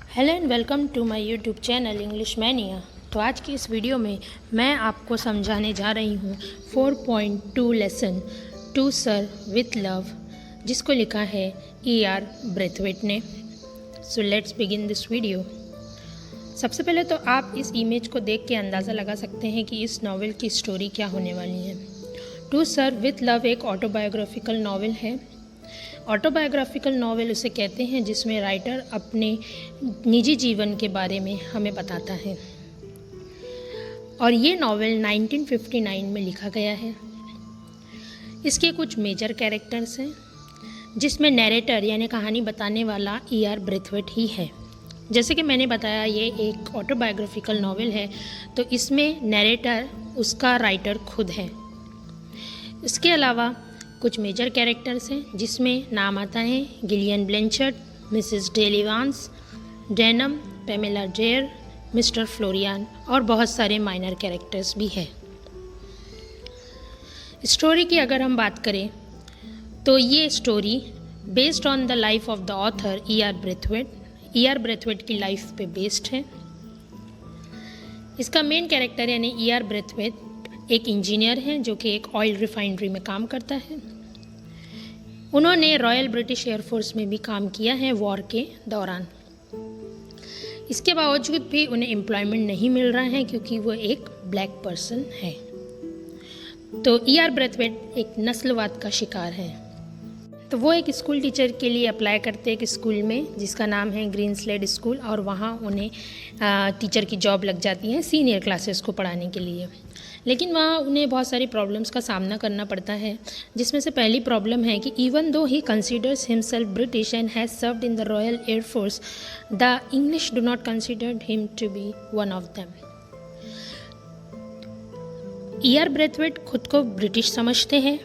Hello and welcome to my YouTube channel English mania. तो आज की इस वीडियो में मैं आपको समझाने जा रही हूँ 4.2 lesson to sir with love, जिसको लिखा है E.R. ब्रेथवेट ने। So let's begin this video. सबसे पहले तो आप इस इमेज को देख के अंदाज़ा लगा सकते हैं कि इस नावल की स्टोरी क्या होने वाली है। टू सर विथ लव एक ऑटोबायोग्राफिकल नावल है। ऑटोबायोग्राफिकल नावल उसे कहते हैं जिसमें राइटर अपने निजी जीवन के बारे में हमें बताता है, और ये नावल 1959 में लिखा गया है। इसके कुछ मेजर कैरेक्टर्स हैं, जिसमें नैरेटर यानी कहानी बताने वाला E.R. ब्रेथवेट ही है। जैसे कि मैंने बताया, ये एक ऑटोबायोग्राफिकल नावल है, तो इसमें नैरेटर उसका राइटर खुद है। इसके अलावा कुछ मेजर कैरेक्टर्स हैं, जिसमें नाम आता है गिलियन ब्लेंचर्ड, मिसेस डेली वांस, डेनम, पेमेला डेयर, मिस्टर फ्लोरियन और बहुत सारे माइनर कैरेक्टर्स भी हैं। स्टोरी की अगर हम बात करें तो ये story based on the life of the author E.R. Braithwaite, E.R. Braithwaite की लाइफ पे बेस्ड है। इसका मेन कैरेक्टर यानी E.R. ब्रेथवेट एक इंजीनियर हैं जो कि एक ऑयल रिफाइनरी में काम करता है। उन्होंने रॉयल ब्रिटिश एयरफोर्स में भी काम किया है वॉर के दौरान। इसके बावजूद भी उन्हें एम्प्लॉयमेंट नहीं मिल रहा है क्योंकि वो एक ब्लैक पर्सन है। तो E.R. ब्रेथवेट एक नस्लवाद का शिकार है। तो वो एक स्कूल टीचर के लिए अप्लाई करते हैं एक स्कूल में जिसका नाम है ग्रीन स्लेड स्कूल, और वहाँ उन्हें टीचर की जॉब लग जाती है सीनियर क्लासेस को पढ़ाने के लिए। लेकिन वहाँ उन्हें बहुत सारी प्रॉब्लम्स का सामना करना पड़ता है, जिसमें से पहली प्रॉब्लम है कि even though he considers himself British and has served in the royal air force, the English do not consider him to be one of them. E.R. Braithwaite खुद को ब्रिटिश समझते हैं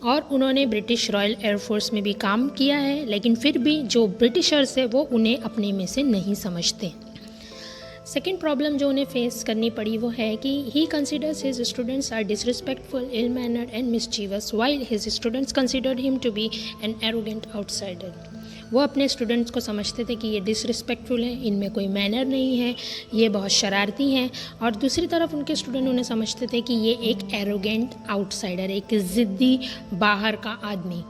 और उन्होंने ब्रिटिश रॉयल एयरफोर्स में भी काम किया है, लेकिन फिर भी जो ब्रिटिशर्स है वो उन्हें अपने में से नहीं समझते। सेकेंड प्रॉब्लम जो उन्हें फेस करनी पड़ी वो है कि he considers his students are disrespectful, ill mannered and mischievous, while his students considered him to be an arrogant outsider. वो अपने स्टूडेंट्स को समझते थे कि ये डिसरिस्पेक्टफुल है, इनमें कोई मैनर नहीं है, ये बहुत शरारती हैं, और दूसरी तरफ उनके स्टूडेंट उन्हें समझते थे कि ये एक एरोगेंट आउटसाइडर, एक ज़िद्दी बाहर का आदमी।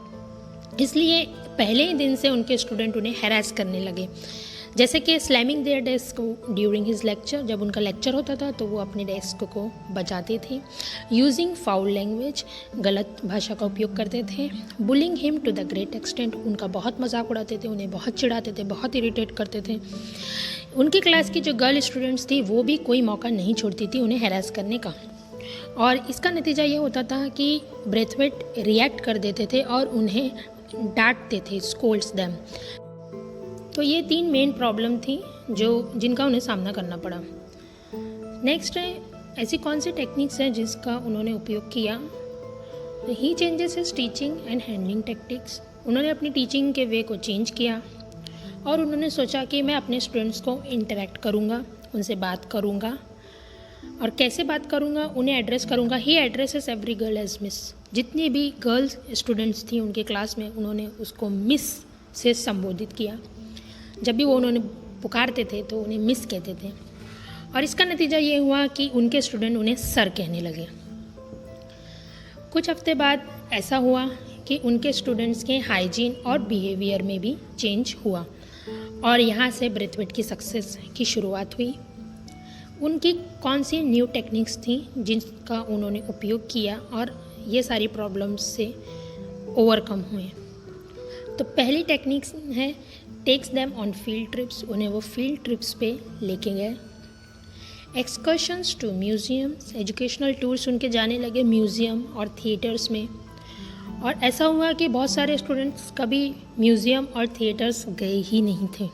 इसलिए पहले ही दिन से उनके स्टूडेंट उन्हें हैरेस करने लगे, जैसे कि slamming their desk during his lecture. जब उनका लेक्चर होता था तो वो अपने डेस्क को बजाते थे। यूजिंग फाउल लैंग्वेज, गलत भाषा का उपयोग करते थे। Bullying him to the great extent, उनका बहुत मजाक उड़ाते थे, उन्हें बहुत चिढ़ाते थे, बहुत इरिटेट करते थे। उनकी क्लास की जो गर्ल स्टूडेंट्स थी वो भी कोई मौका नहीं छोड़ती थी उन्हें हैरेस करने का, और इसका नतीजा ये होता था कि ब्रेथवेट रिएक्ट कर देते थे और उन्हें डांटते थे, स्कोल्ड्स देम। तो ये तीन मेन प्रॉब्लम थी जिनका उन्हें सामना करना पड़ा। नेक्स्ट है, ऐसी कौन सी टेक्निक्स हैं जिसका उन्होंने उपयोग किया। He changes his teaching and handling tactics, उन्होंने अपनी टीचिंग के वे को चेंज किया और उन्होंने सोचा कि मैं अपने स्टूडेंट्स को इंटरेक्ट करूँगा, उनसे बात करूँगा, और कैसे बात करूँगा, उन्हें एड्रेस करूँगा। He addresses every girl as miss, जितनी भी गर्ल्स स्टूडेंट्स थी उनके क्लास में उन्होंने उसको मिस से संबोधित किया। जब भी वो उन्होंने पुकारते थे तो उन्हें मिस कहते थे, और इसका नतीजा ये हुआ कि उनके स्टूडेंट उन्हें सर कहने लगे। कुछ हफ्ते बाद ऐसा हुआ कि उनके स्टूडेंट्स के हाइजीन और बिहेवियर में भी चेंज हुआ, और यहाँ से ब्रेथवेट की सक्सेस की शुरुआत हुई। उनकी कौन सी न्यू टेक्निक्स थी जिनका उन्होंने उपयोग किया और ये सारी प्रॉब्लम्स से ओवरकम हुए। तो पहली टेक्निक्स है takes them on field trips, उन्हें वो फील्ड ट्रिप्स पे लेके गए। Excursions to museums, educational tours उनके जाने लगे म्यूज़ियम और थिएटर्स में, और ऐसा हुआ कि बहुत सारे स्टूडेंट्स कभी म्यूज़ियम और थिएटर्स गए ही नहीं थे।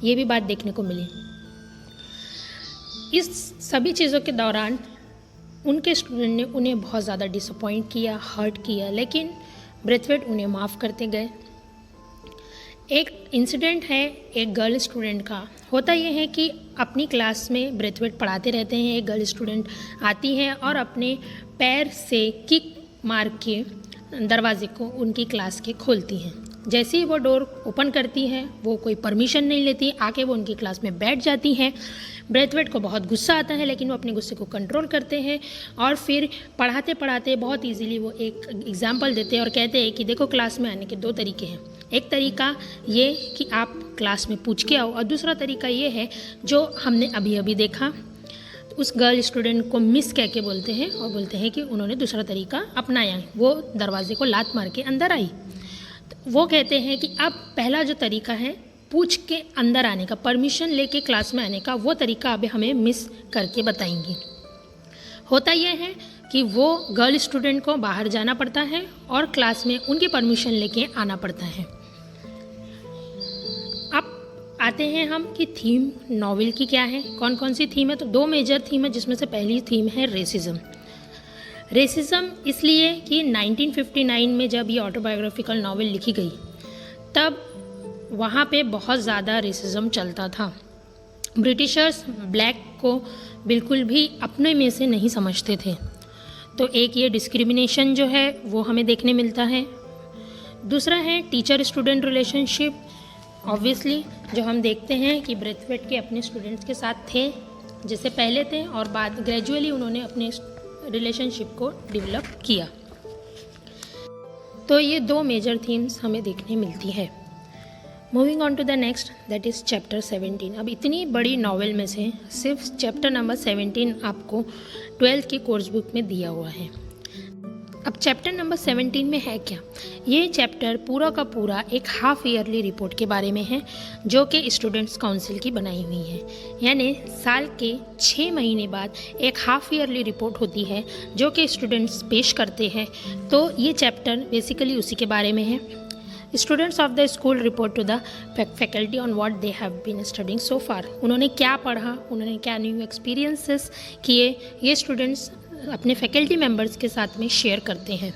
ये भी बात देखने को मिली। इस सभी चीज़ों के दौरान उनके स्टूडेंट ने उन्हें बहुत ज़्यादा डिसअपॉइंट किया, हर्ट किया, लेकिन ब्रेथवेट उन्हें माफ़ करते गए। एक इंसिडेंट है एक गर्ल स्टूडेंट का। होता यह है कि अपनी क्लास में ब्रेथवेट पढ़ाते रहते हैं, एक गर्ल स्टूडेंट आती है और अपने पैर से किक मार के दरवाजे को उनकी क्लास के खोलती हैं। जैसे ही वो डोर ओपन करती है वो कोई परमिशन नहीं लेती, आके वो उनकी क्लास में बैठ जाती हैं। ब्रेथवेट को बहुत गुस्सा आता है, लेकिन वो अपने गुस्से को कंट्रोल करते हैं और फिर पढ़ाते पढ़ाते बहुत इजीली वो एक एग्जाम्पल देते हैं और कहते हैं कि देखो, क्लास में आने के दो तरीके हैं। एक तरीका ये कि आप क्लास में पूछ के आओ, और दूसरा तरीका ये है जो हमने अभी अभी देखा, उस गर्ल स्टूडेंट को मिस कह के बोलते हैं और बोलते हैं कि उन्होंने दूसरा तरीका अपनाया, वो दरवाजे को लात मार के अंदर आई। तो वो कहते हैं कि अब पहला जो तरीका है पूछ के अंदर आने का, परमिशन लेके क्लास में आने का, वो तरीका अभी हमें मिस करके बताएंगी। होता यह है कि वो गर्ल स्टूडेंट को बाहर जाना पड़ता है और क्लास में उनकी परमिशन लेके आना पड़ता है। अब आते हैं हम कि थीम नॉवेल की क्या है, कौन कौन सी थीम है। तो दो मेजर थीम है, जिसमें से पहली थीम है रेसिज्म। रेसिज्म इसलिए कि 1959 में जब ये ऑटोबायोग्राफिकल नॉवेल लिखी गई, तब वहाँ पे बहुत ज़्यादा रेसिज्म चलता था। ब्रिटिशर्स ब्लैक को बिल्कुल भी अपने में से नहीं समझते थे। तो एक ये डिस्क्रिमिनेशन जो है वो हमें देखने मिलता है। दूसरा है टीचर स्टूडेंट रिलेशनशिप। ऑब्वियसली जो हम देखते हैं कि ब्रेथवेट के अपने स्टूडेंट्स के साथ थे, जैसे पहले थे, और बाद ग्रेजुअली उन्होंने अपने रिलेशनशिप को डेवलप किया। तो ये दो मेजर थीम्स हमें देखने मिलती है। Moving on to the next, that is chapter 17। अब इतनी बड़ी नॉवेल में से सिर्फ चैप्टर नंबर 17 आपको 12th की कोर्स बुक में दिया हुआ है। अब चैप्टर नंबर 17 में है क्या? ये चैप्टर पूरा का पूरा एक हाफ ईयरली रिपोर्ट के बारे में है, जो कि स्टूडेंट्स काउंसिल की बनाई हुई है। यानी साल के 6 महीने बाद एक हाफ ईयरली रिपोर्ट होती है जो कि स्टूडेंट्स पेश करते हैं। तो ये चैप्टर बेसिकली उसी के बारे में है। Students of the school report to the faculty on what they have been studying so far. उन्होंने क्या पढ़ा, उन्होंने क्या न्यू एक्सपीरियंसेस किए, ये स्टूडेंट्स अपने फैकल्टी मेंबर्स के साथ में शेयर करते हैं।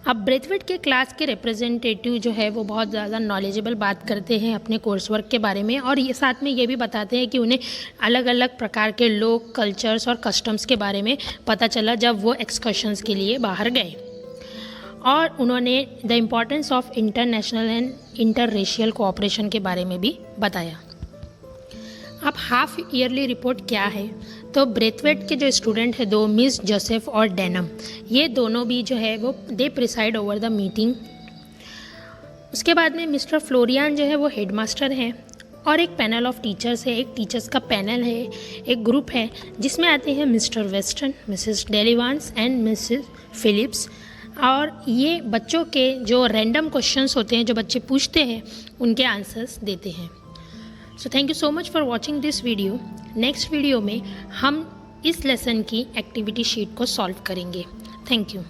अब ब्रेथवेट के क्लास के रिप्रेजेंटेटिव जो है वो बहुत ज़्यादा नॉलेजेबल बात करते हैं अपने कोर्स वर्क के बारे में, और ये साथ में ये भी बताते हैं कि उन्हें अलग अलग प्रकार के लोग, कल्चर्स और कस्टम्स के बारे में पता चला जब वो एक्सकर्शंस के लिए बाहर गए। और उन्होंने the importance of international and inter racial cooperation के बारे में भी बताया। अब हाफ ईयरली रिपोर्ट क्या है? तो ब्रेथवेट के जो स्टूडेंट है दो, मिस जोसेफ और डेनम, ये दोनों भी जो है वो दे प्रिसाइड ओवर द मीटिंग। उसके बाद में मिस्टर फ्लोरियन जो है वो हेडमास्टर हैं, और एक पैनल ऑफ टीचर्स है, एक टीचर्स का पैनल है, एक ग्रुप है जिसमें आते हैं Mr Weston, Mrs Delivans and Mrs Phillips. और ये बच्चों के जो रैंडम क्वेश्चंस होते हैं जो बच्चे पूछते हैं उनके आंसर्स देते हैं। So thank you so much for watching this video. Next video में हम इस लेसन की एक्टिविटी शीट को सॉल्व करेंगे। Thank you.